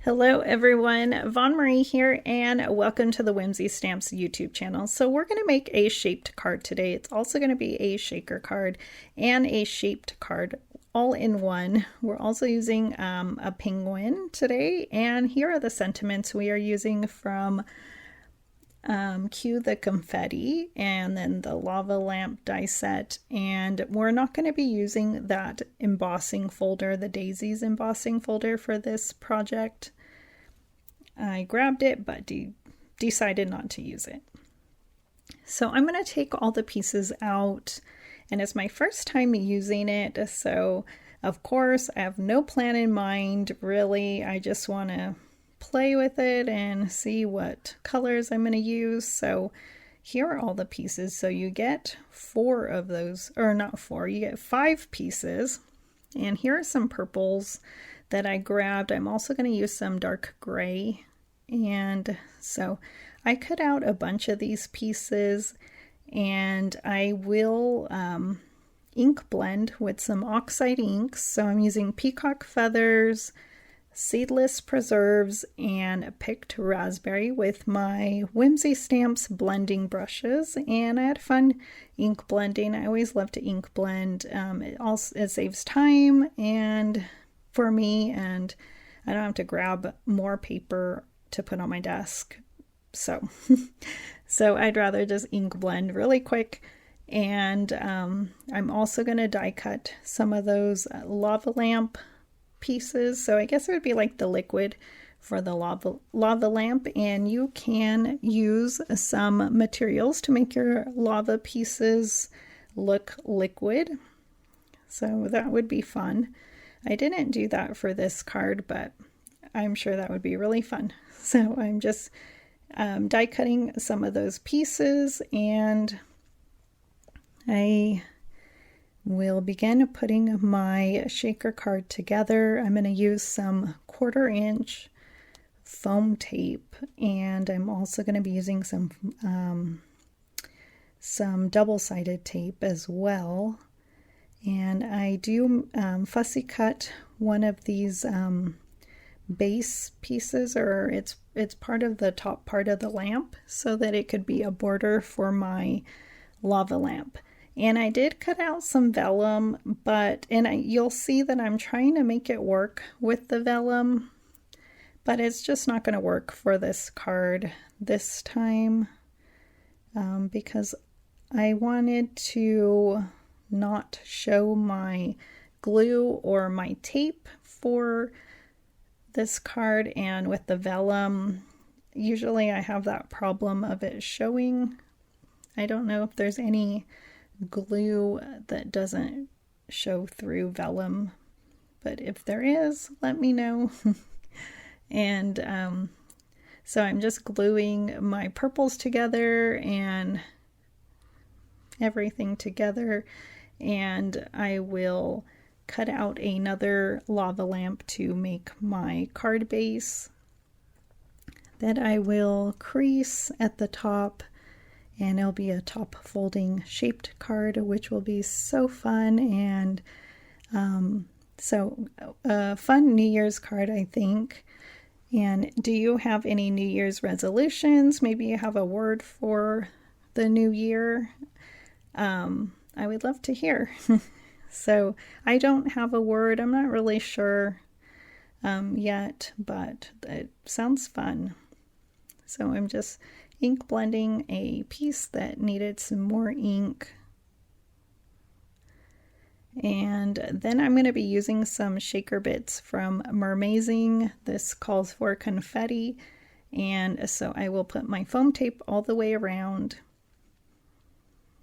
Hello everyone, Von Marie here and welcome to the Whimsy Stamps YouTube channel. So we're going to make a shaped card today. It's also going to be a shaker card and a shaped card all in one. We're also using a penguin today, and here are the sentiments we are using from Cue the Confetti and then the Lava Lamp die set. And we're not going to be using that embossing folder, the Daisies embossing folder, for this project. I grabbed it but decided not to use it. So I'm going to take all the pieces out, and it's my first time using it, so of course I have no plan in mind really. I just want to play with it and see what colors I'm going to use. So here are all the pieces. So you get 4 of those, or not 4, you get 5 pieces. And here are some purples that I grabbed. I'm also going to use some dark gray. And so I cut out a bunch of these pieces, and I will ink blend with some Oxide inks. So I'm using Peacock Feathers, Seedless Preserves, and Picked Raspberry with my Whimsy Stamps blending brushes, and I had fun ink blending. I always love to ink blend. It saves time and for me, and I don't have to grab more paper to put on my desk. So I'd rather just ink blend really quick. And I'm also going to die cut some of those lava lamp pieces. So I guess it would be like the liquid for the lava lamp, and you can use some materials to make your lava pieces look liquid. So that would be fun. I didn't do that for this card, but I'm sure that would be really fun. So I'm just die cutting some of those pieces, and I will begin putting my shaker card together. I'm going to use some 1/4 inch foam tape, and I'm also going to be using some double-sided tape as well. And I do fussy cut one of these base pieces, or it's part of the top part of the lamp, so that it could be a border for my lava lamp. And I did cut out some vellum, but you'll see that I'm trying to make it work with the vellum, but it's just not going to work for this card this time, because I wanted to not show my glue or my tape for this card, and with the vellum, usually I have that problem of it showing. I don't know if there's any glue that doesn't show through vellum, but if there is, let me know. And so I'm just gluing my purples together and everything together, and I will cut out another lava lamp to make my card base that I will crease at the top, and it'll be a top folding shaped card, which will be so fun. And so a fun New Year's card, I think. And do you have any New Year's resolutions? Maybe you have a word for the new year. I would love to hear. So I don't have a word. I'm not really sure yet, but it sounds fun. So I'm just ink blending a piece that needed some more ink. And then I'm going to be using some shaker bits from Mermazing. This calls for confetti. And so I will put my foam tape all the way around.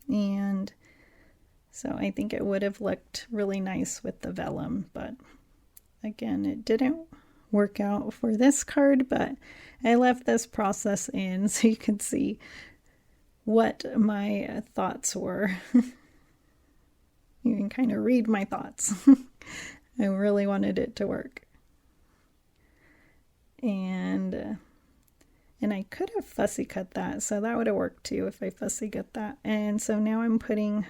And so I think it would have looked really nice with the vellum, but again, it didn't work out for this card, but I left this process in so you can see what my thoughts were. You can kind of read my thoughts. I really wanted it to work. And I could have fussy cut that, so that would have worked too if I fussy cut that. And so now I'm putting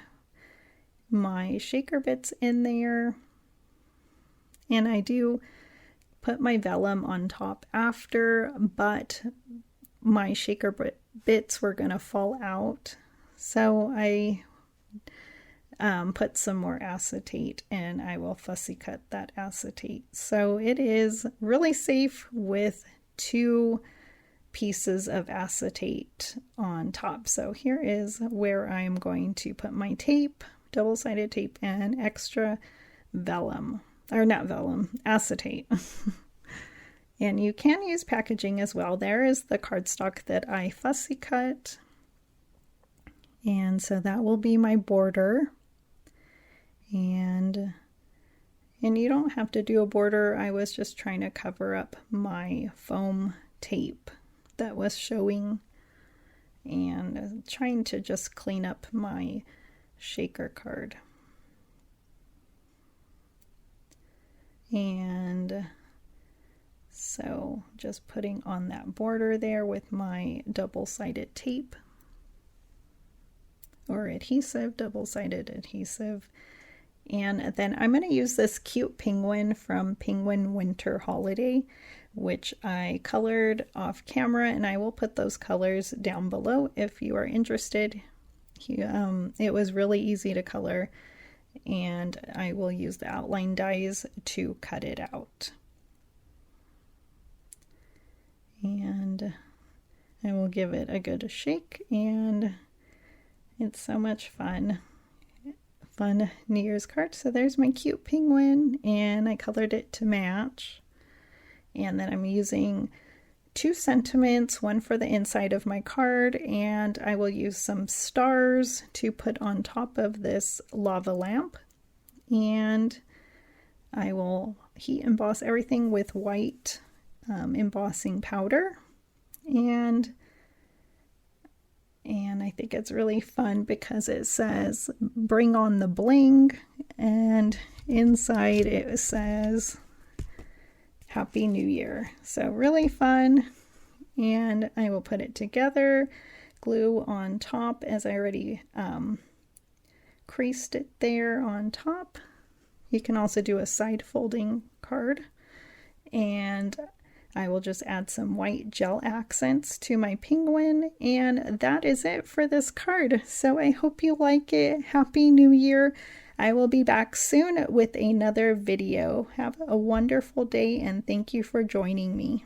my shaker bits in there, and I do put my vellum on top after, but my shaker bits were going to fall out. So I put some more acetate, and I will fussy cut that acetate. So it is really safe with 2 pieces of acetate on top. So here is where I'm going to put my tape, double-sided tape, and extra vellum, or not vellum, acetate. And you can use packaging as well. There is the cardstock that I fussy cut. And so that will be my border. And you don't have to do a border. I was just trying to cover up my foam tape that was showing and trying to just clean up my shaker card. And so just putting on that border there with my double-sided tape or adhesive, double-sided adhesive. And then I'm going to use this cute penguin from Penguin Winter Holiday, which I colored off camera, and I will put those colors down below if you are interested. It was really easy to color, and I will use the outline dies to cut it out. And I will give it a good shake, and it's so much fun. Fun New Year's card. So there's my cute penguin, and I colored it to match. And then I'm using 2 sentiments, one for the inside of my card, and I will use some stars to put on top of this lava lamp. And I will heat emboss everything with white embossing powder. And I think it's really fun because it says bring on the bling, and inside it says Happy New Year. So really fun. And I will put it together, glue on top as I already creased it there on top. You can also do a side folding card. And I will just add some white gel accents to my penguin, and that is it for this card. So I hope you like it. Happy New Year. I will be back soon with another video. Have a wonderful day, and thank you for joining me.